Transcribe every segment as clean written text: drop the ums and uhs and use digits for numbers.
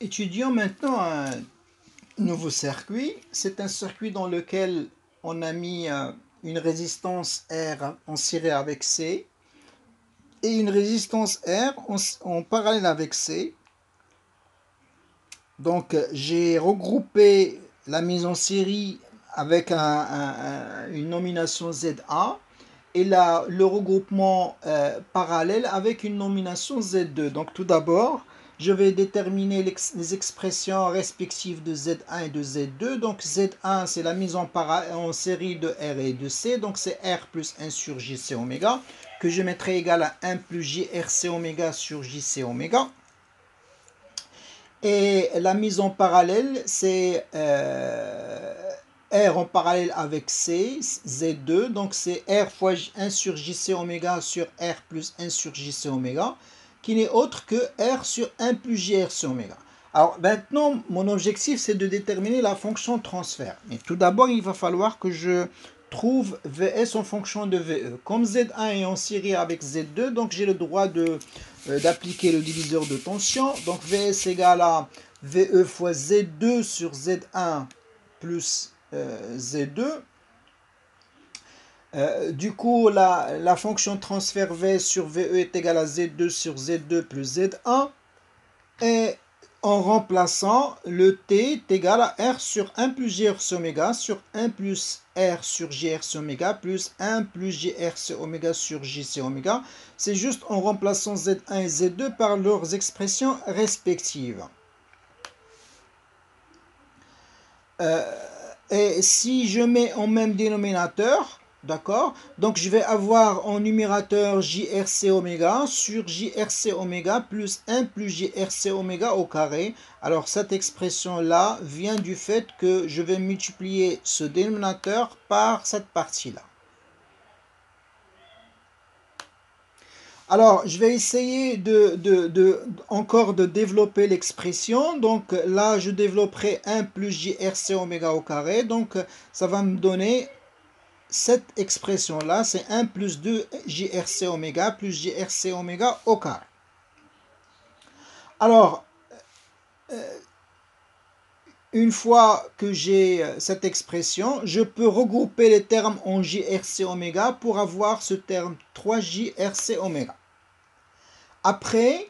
Étudions maintenant un nouveau circuit. C'est un circuit dans lequel on a mis une résistance R en série avec C et une résistance R en parallèle avec C. Donc j'ai regroupé la mise en série avec une nomination ZA et le regroupement parallèle avec une nomination Z2. Donc tout d'abord, je vais déterminer les expressions respectives de Z1 et de Z2. Donc Z1, c'est la mise en série de R et de C. Donc c'est R plus 1 sur JC oméga, que je mettrai égal à 1 plus JRC oméga sur JC oméga. Et la mise en parallèle, c'est R en parallèle avec C, Z2, donc c'est R fois 1 sur JC oméga sur R plus 1 sur JC oméga, qui n'est autre que R sur 1 plus JRC oméga. Alors maintenant, mon objectif, c'est de déterminer la fonction transfert. Mais tout d'abord, il va falloir que je trouve Vs en fonction de Ve. Comme Z1 est en série avec Z2, donc j'ai le droit d'appliquer le diviseur de tension. Donc Vs égale à Ve fois Z2 sur Z1 plus Z2. Du coup, la fonction transfert V sur VE est égale à Z2 sur Z2 plus Z1. Et en remplaçant, le T est égal à R sur 1 plus GRC oméga sur 1 plus R sur GRC oméga plus 1 plus GRC oméga sur JC oméga. C'est juste en remplaçant Z1 et Z2 par leurs expressions respectives. Et si je mets en même dénominateur, d'accord, donc je vais avoir en numérateur JRC oméga sur JRC oméga plus 1 plus JRC oméga au carré. Alors cette expression-là vient du fait que je vais multiplier ce dénominateur par cette partie-là. Alors, je vais essayer encore de développer l'expression. Donc là, je développerai 1 plus JRC oméga au carré. Donc, ça va me donner cette expression-là. C'est 1 plus 2 JRC oméga plus JRC oméga au carré. Alors, une fois que j'ai cette expression, je peux regrouper les termes en JRC oméga pour avoir ce terme 3JRC oméga. Après,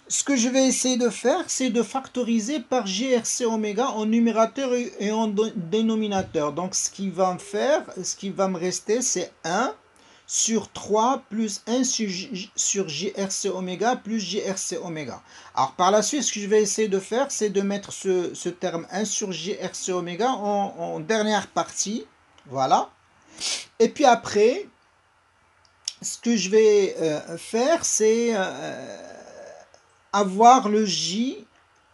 ce que je vais essayer de faire, c'est de factoriser par GRC oméga en numérateur et en dénominateur. Donc, ce qui va me rester, c'est 1 sur 3 plus 1 sur GRC oméga plus GRC oméga. Alors, par la suite, ce que je vais essayer de faire, c'est de mettre ce terme 1 sur GRC oméga en dernière partie. Voilà. Et puis après, ce que je vais faire, c'est avoir le J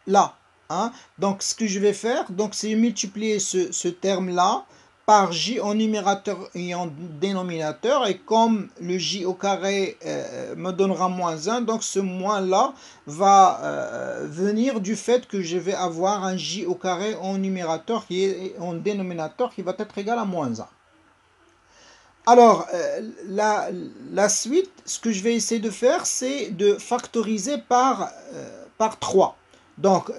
là. Hein. Donc, ce que je vais faire, c'est multiplier ce terme-là par J en numérateur et en dénominateur. Et comme le J au carré me donnera moins 1, donc ce moins-là va venir du fait que je vais avoir un J au carré en numérateur et en dénominateur qui va être égal à moins 1. Alors, la suite, ce que je vais essayer de faire, c'est de factoriser par 3. Donc,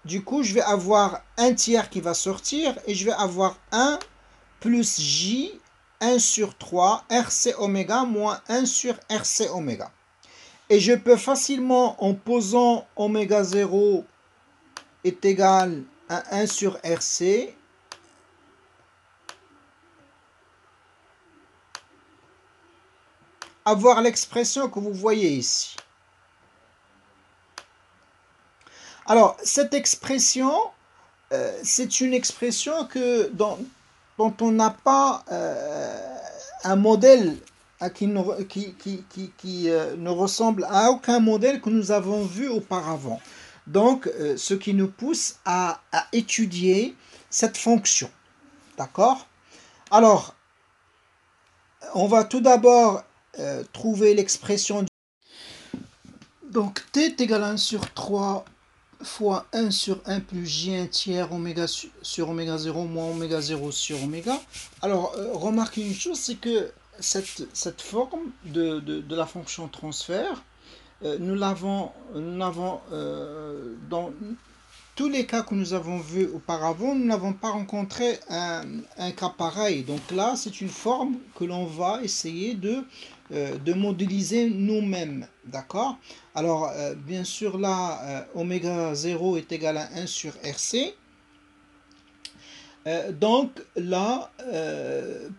du coup, je vais avoir un tiers qui va sortir et je vais avoir 1 plus J, 1 sur 3, RC oméga moins 1 sur RC oméga. Et je peux facilement, en posant oméga 0 est égal à 1 sur RC, avoir l'expression que vous voyez ici. Alors, cette expression, c'est une expression dont on n'a pas un modèle qui ne ressemble à aucun modèle que nous avons vu auparavant. Donc, ce qui nous pousse à étudier cette fonction. D'accord? Alors, on va tout d'abord trouver l'expression. Donc, t est égal à 1 sur 3 fois 1 sur 1 plus j1 tiers oméga sur oméga 0 moins oméga 0 sur oméga. Alors, remarquez une chose, c'est que cette forme de la fonction transfert, nous l'avons tous les cas que nous avons vus auparavant, nous n'avons pas rencontré un cas pareil. Donc là, c'est une forme que l'on va essayer de modéliser nous-mêmes. D'accord? Alors, bien sûr, là, oméga 0 est égal à 1 sur RC. Donc là,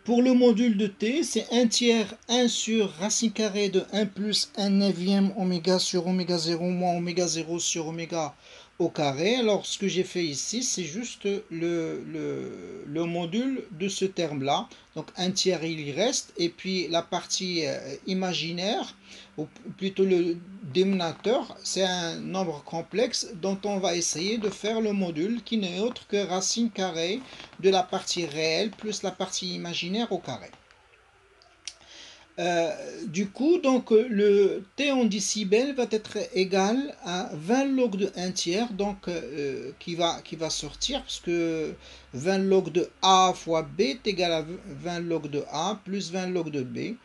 pour le module de t, c'est 1 tiers 1 sur racine carrée de 1 plus 1 neuvième oméga sur oméga 0 moins oméga 0 sur oméga au carré. Alors ce que j'ai fait ici, c'est juste le module de ce terme-là. Donc 1 tiers il y reste, et puis la partie imaginaire, ou plutôt le dénominateur, c'est un nombre complexe dont on va essayer de faire le module qui n'est autre que racine carrée de la partie réelle plus la partie imaginaire au carré. Du coup, donc le t en décibels va être égal à 20 log de 1 tiers, donc qui va sortir, parce que 20 log de a fois b est égal à 20 log de a plus 20 log de b.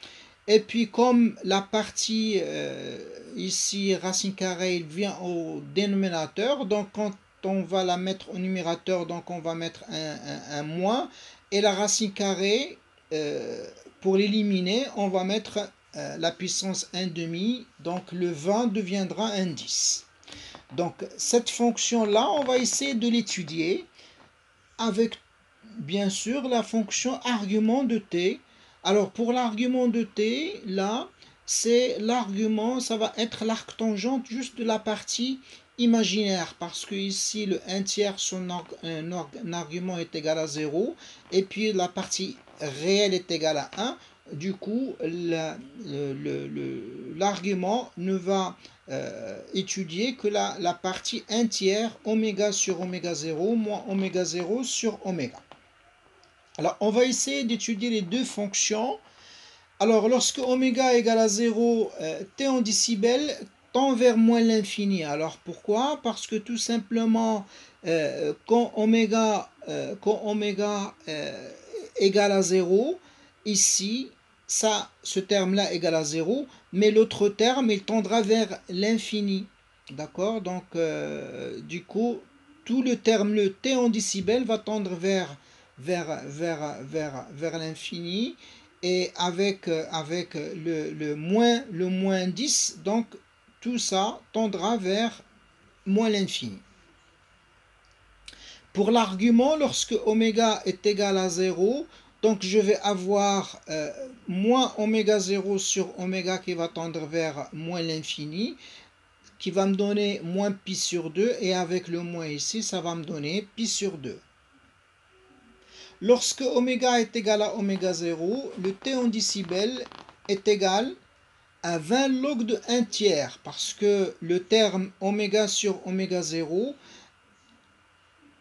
Et puis comme la partie ici, racine carrée, il vient au dénominateur, donc quand on va la mettre au numérateur, donc on va mettre un moins, et la racine carrée, pour l'éliminer, on va mettre la puissance 1 demi, donc le 20 deviendra un 10. Donc cette fonction-là, on va essayer de l'étudier avec bien sûr la fonction argument de t. Alors pour l'argument de t, là, c'est l'argument, ça va être l'arc tangente juste de la partie imaginaire, parce que ici le 1 tiers, un argument est égal à 0, et puis la partie réelle est égale à 1. Du coup, l'argument ne va étudier que la partie 1 tiers, oméga sur oméga 0 moins oméga 0 sur oméga. Alors, on va essayer d'étudier les deux fonctions. Alors, lorsque oméga égale à 0, t en décibels tend vers moins l'infini. Alors, pourquoi? Parce que tout simplement, quand oméga égale à 0, ici, ce terme-là égale à 0, mais l'autre terme, il tendra vers l'infini. D'accord? Donc, du coup, tout le terme, le t en décibels, va tendre vers l'infini, et avec le moins 10, donc tout ça tendra vers moins l'infini. Pour l'argument, lorsque oméga est égal à 0, donc je vais avoir moins oméga 0 sur oméga qui va tendre vers moins l'infini, qui va me donner moins pi sur 2, et avec le moins ici, ça va me donner pi sur 2. Lorsque oméga est égal à oméga 0, le t en décibels est égal à 20 log de 1 tiers, parce que le terme oméga sur oméga 0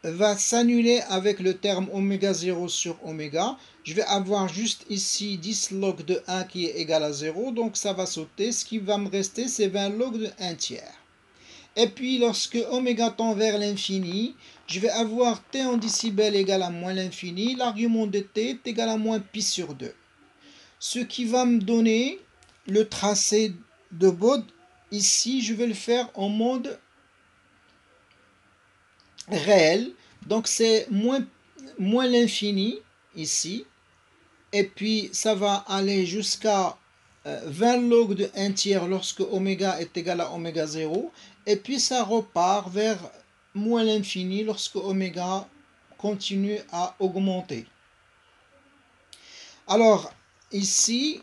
va s'annuler avec le terme oméga 0 sur oméga. Je vais avoir juste ici 10 log de 1 qui est égal à 0, donc ça va sauter. Ce qui va me rester, c'est 20 log de 1 tiers. Et puis lorsque oméga tend vers l'infini, je vais avoir t en décibels égal à moins l'infini. L'argument de t est égal à moins pi sur 2. Ce qui va me donner le tracé de Bode. Ici, je vais le faire en mode réel. Donc c'est moins l'infini ici. Et puis ça va aller jusqu'à 20 log de 1 tiers lorsque oméga est égal à oméga 0. Et puis ça repart vers moins l'infini lorsque oméga continue à augmenter. Alors ici,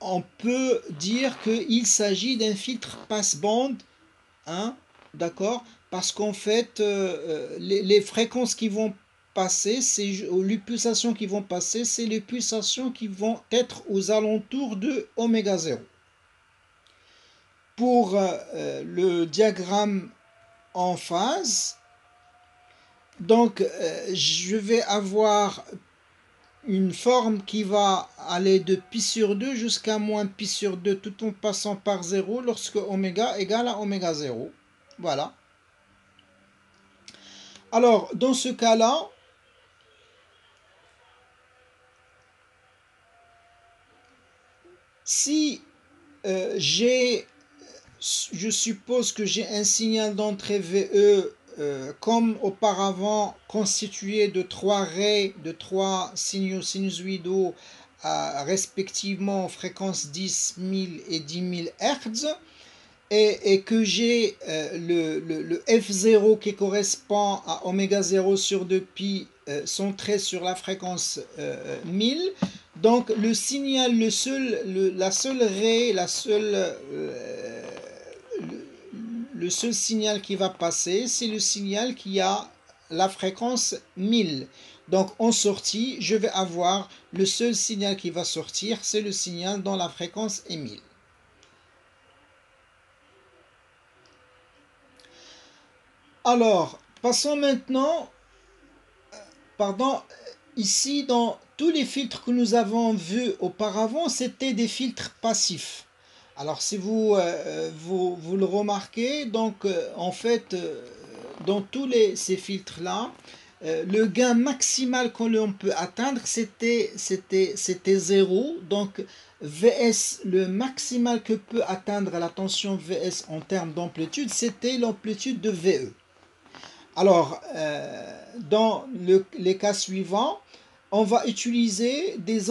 on peut dire qu'il s'agit d'un filtre passe-bande, hein, d'accord, parce qu'en fait, les fréquences qui vont passer, les pulsations qui vont passer, c'est les pulsations qui vont être aux alentours de oméga 0. Pour le diagramme en phase, donc je vais avoir une forme qui va aller de pi sur 2 jusqu'à moins pi sur 2 tout en passant par 0 lorsque oméga égale à oméga 0. Voilà. Alors, dans ce cas-là, si je suppose que j'ai un signal d'entrée VE comme auparavant constitué de 3 raies, de 3 signaux sinusoïdaux respectivement fréquence 10 000 et 10 000 Hz, et que j'ai le F0 qui correspond à oméga 0 sur 2pi centré sur la fréquence 1000. Donc le signal, la seule raie, le seul signal qui va passer, c'est le signal qui a la fréquence 1000. Donc en sortie, je vais avoir le seul signal qui va sortir, c'est le signal dont la fréquence est 1000. Alors, passons maintenant, ici dans tous les filtres que nous avons vus auparavant, c'était des filtres passifs. Alors si vous le remarquez, donc en fait, dans tous ces filtres-là, le gain maximal que l'on peut atteindre, c'était 0. Donc VS, le maximal que peut atteindre la tension VS en termes d'amplitude, c'était l'amplitude de VE. Alors, dans les cas suivants, on va utiliser des